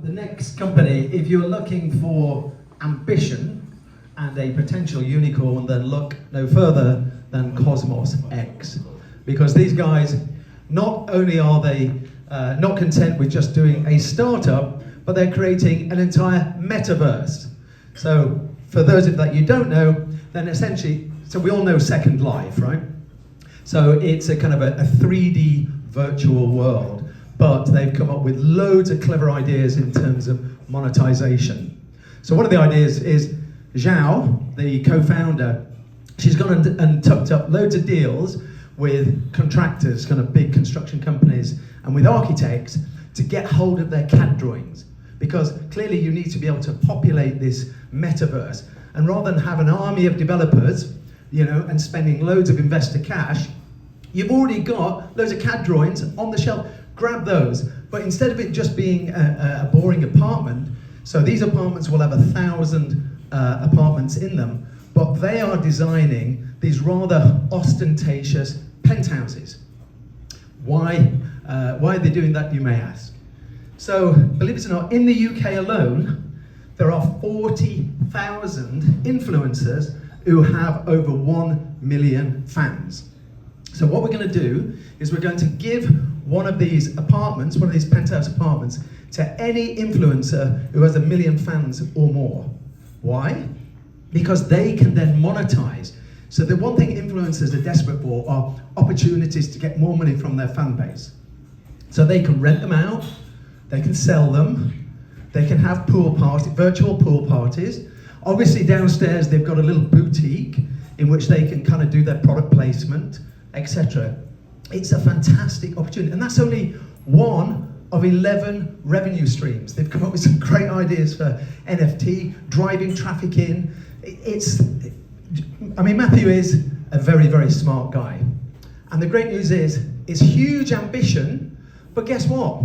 The next company, if you're looking for ambition and a potential unicorn, then look no further than CosmosX. Because these guys, not only are they not content with just doing a startup, but they're creating an entire metaverse. So for those of that you don't know, then essentially, so we all know Second Life, right? So it's a kind of a 3D virtual world, but they've come up with loads of clever ideas in terms of monetization. So one of the ideas is Zhao, the co-founder, she's gone and tucked up loads of deals with contractors, kind of big construction companies, and with architects to get hold of their CAD drawings. Because clearly you need to be able to populate this metaverse. And rather than have an army of developers, you know, and spending loads of investor cash, you've already got loads of CAD drawings on the shelf. Grab those. But instead of it just being a boring apartment, so these apartments will have 1,000 apartments in them, but they are designing these rather ostentatious penthouses. Why are they doing that, you may ask? So, believe it or not, in the UK alone, there are 40,000 influencers who have over 1 million fans. So what we're going to do is we're going to give one of these apartments, one of these penthouse apartments, to any influencer who has 1 million fans or more. Why? Because they can then monetize. So the one thing influencers are desperate for are opportunities to get more money from their fan base. So they can rent them out, they can sell them, they can have pool parties, virtual pool parties. Obviously downstairs they've got a little boutique in which they can kind of do their product placement, etc. It's a fantastic opportunity, and that's only one of 11 revenue streams. They've come up with some great ideas for NFT, driving traffic in. I mean, Matthew is a very, very smart guy. And the great news is, it's huge ambition, but guess what?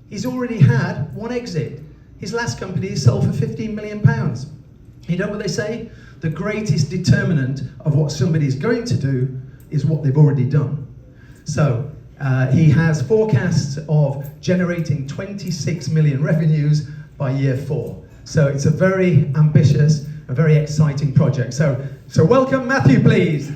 He's already had one exit. His last company sold for £15 million. You know what they say? The greatest determinant of what somebody's going to do is what they've already done. So he has forecasts of generating 26 million revenues by year 4. So it's a very ambitious, a very exciting project. So welcome Matthew, please.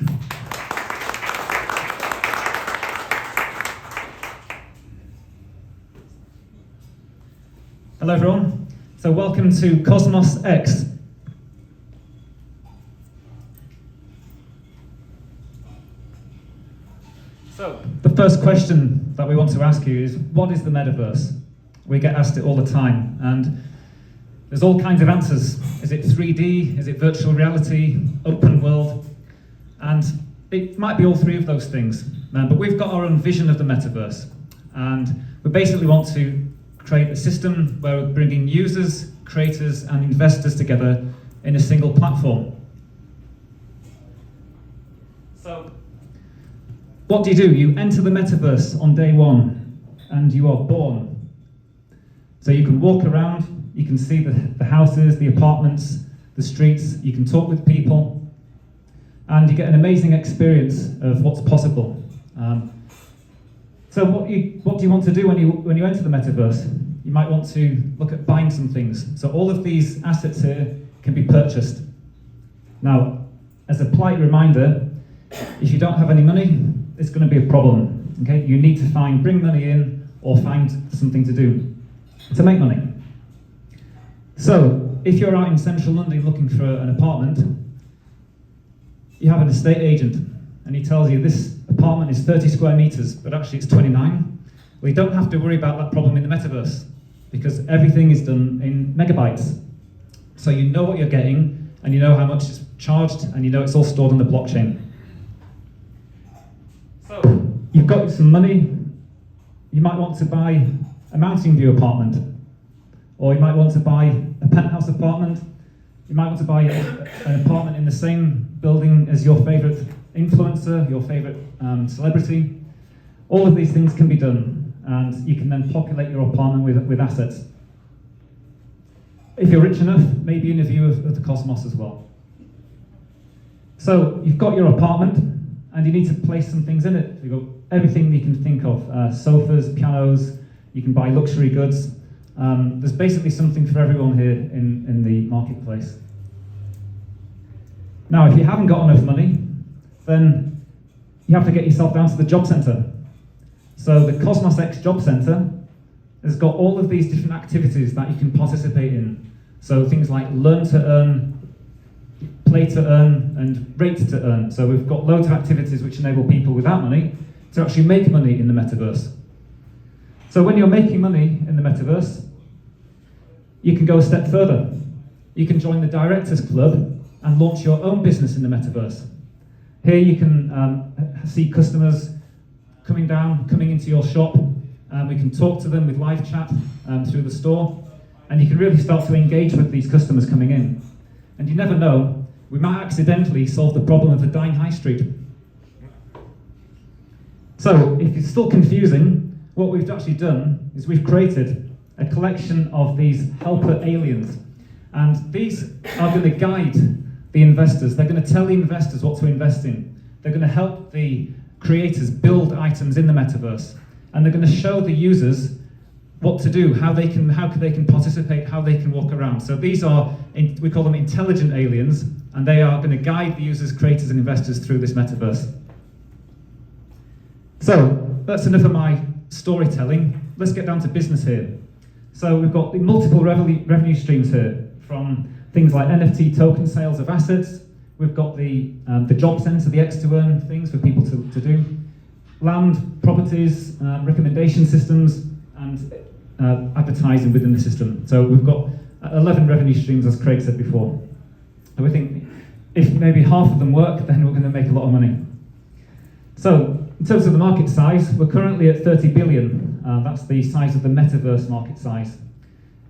Hello everyone. So welcome to CosmosX. So the first question that we want to ask you is, what is the metaverse? We get asked it all the time, and there's all kinds of answers. Is it 3D? Is it virtual reality? Open world? And it might be all three of those things. But we've got our own vision of the metaverse, and we basically want to create a system where we're bringing users, creators, and investors together in a single platform. So, what do? You enter the metaverse on day one, and you are born. So you can walk around, you can see the houses, the apartments, the streets, you can talk with people, and you get an amazing experience of what's possible. So what do you want to do when you enter the metaverse? You might want to look at buying some things. So all of these assets here can be purchased. Now, as a polite reminder, if you don't have any money, it's going to be a problem. Okay? You need to bring money in or find something to do to make money. So if you're out in central London looking for an apartment, you have an estate agent and he tells you this apartment is 30 square meters, but actually it's 29. Well, you don't have to worry about that problem in the metaverse because everything is done in megabytes. So you know what you're getting and you know how much is charged and you know it's all stored on the blockchain. So you've got some money, you might want to buy a mountain view apartment, or you might want to buy a penthouse apartment, you might want to buy an apartment in the same building as your favorite influencer, your favorite celebrity. All of these things can be done, and you can then populate your apartment with assets. If you're rich enough, maybe in a view of the cosmos as well. So you've got your apartment, and you need to place some things in it. You've got everything you can think of, sofas, pianos, you can buy luxury goods, There's basically something for everyone here in the marketplace. Now, if you haven't got enough money, then you have to get yourself down to the job centre. So the CosmosX Job Centre has got all of these different activities that you can participate in. So things like learn to earn, play to earn, and rate to earn. So we've got loads of activities which enable people without money to actually make money in the metaverse. So when you're making money in the metaverse, you can go a step further. You can join the Directors Club and launch your own business in the metaverse. Here you can see customers coming into your shop. We can talk to them with live chat through the store, and you can really start to engage with these customers coming in. And you never know, we might accidentally solve the problem of the dying high street. So, if it's still confusing, what we've actually done is we've created a collection of these helper aliens. And these are going to guide the investors. They're going to tell the investors what to invest in. They're going to help the creators build items in the metaverse. And they're going to show the users what to do, how they can participate, how they can walk around. So these are, we call them intelligent aliens, and they are going to guide the users, creators, and investors through this metaverse. So that's enough of my storytelling. Let's get down to business here. So we've got the multiple revenue streams here, from things like NFT token sales of assets. We've got the job centre, the X to earn things for people to do. Land, properties, recommendation systems, and advertising within the system. So we've got 11 revenue streams, as Craig said before. And we think if maybe half of them work, then we're going to make a lot of money. So in terms of the market size, we're currently at 30 billion. That's the size of the metaverse market size.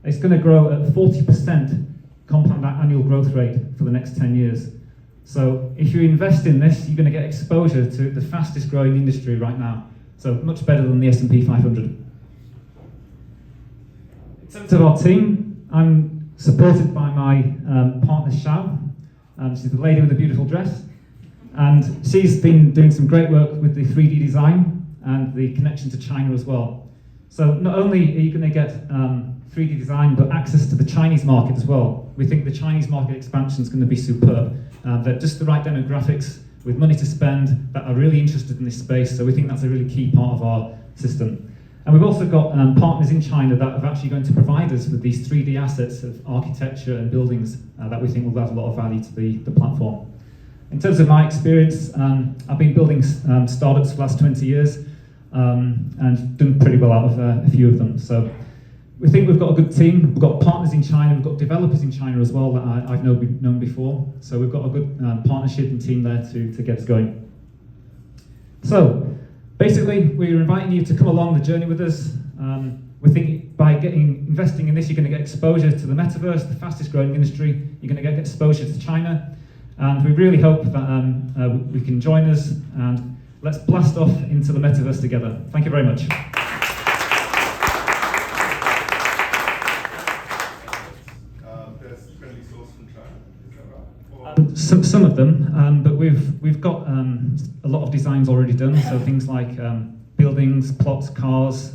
It's going to grow at 40% compound annual growth rate for the next 10 years. So if you invest in this, you're going to get exposure to the fastest growing industry right now. So much better than the S&P 500. In terms of our team, I'm supported by my partner Xiao. She's the lady with the beautiful dress. And she's been doing some great work with the 3D design and the connection to China as well. So not only are you going to get 3D design, but access to the Chinese market as well. We think the Chinese market expansion is going to be superb. They're just the right demographics with money to spend that are really interested in this space, so we think that's a really key part of our system. And we've also got partners in China that are actually going to provide us with these 3D assets of architecture and buildings that we think will add a lot of value to the platform. In terms of my experience, I've been building startups for the last 20 years and done pretty well out of a few of them. So we think we've got a good team. We've got partners in China. We've got developers in China as well that I've known before. So we've got a good partnership and team there to get us going. So basically, we're inviting you to come along the journey with us. We think by investing in this, you're going to get exposure to the metaverse, the fastest growing industry. You're going to get exposure to China. And we really hope that we can join us, and let's blast off into the metaverse together. Thank you very much. There's friendly source from China, is that right? Some of them, but we've got a lot of designs already done. So things like buildings, plots, cars,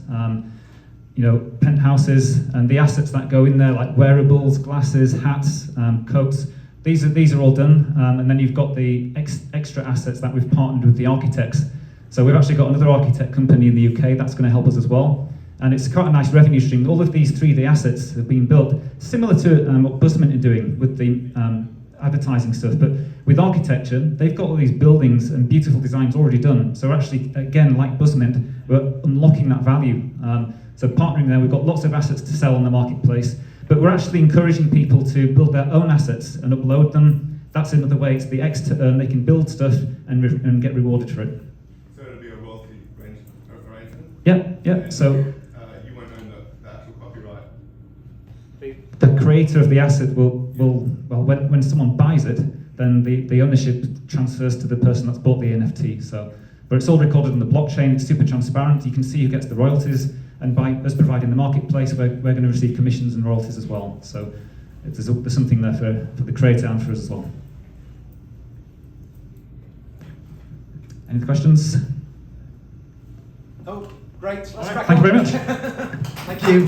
penthouses, and the assets that go in there, like wearables, glasses, hats, coats. These are all done, and then you've got the extra assets that we've partnered with the architects. So we've actually got another architect company in the UK that's going to help us as well. And it's quite a nice revenue stream. All of these 3D assets have been built similar to what Buzzmint are doing with the advertising stuff. But with architecture, they've got all these buildings and beautiful designs already done. So actually, again, like Buzzmint, we're unlocking that value. So partnering there, we've got lots of assets to sell on the marketplace. But we're actually encouraging people to build their own assets and upload them. That's another way. It's the X to earn. They can build stuff and get rewarded for it. So it'll be a royalty arrangement? Yeah. So you won't own the actual copyright? the creator of the asset will when someone buys it, then the ownership transfers to the person that's bought the NFT. So, but it's all recorded on the blockchain. It's super transparent. You can see who gets the royalties. And by us providing the marketplace, we're going to receive commissions and royalties as well. So there's something there for the creator and for us as well. Any questions? Oh, great. Let's Thank you very much. Thank you.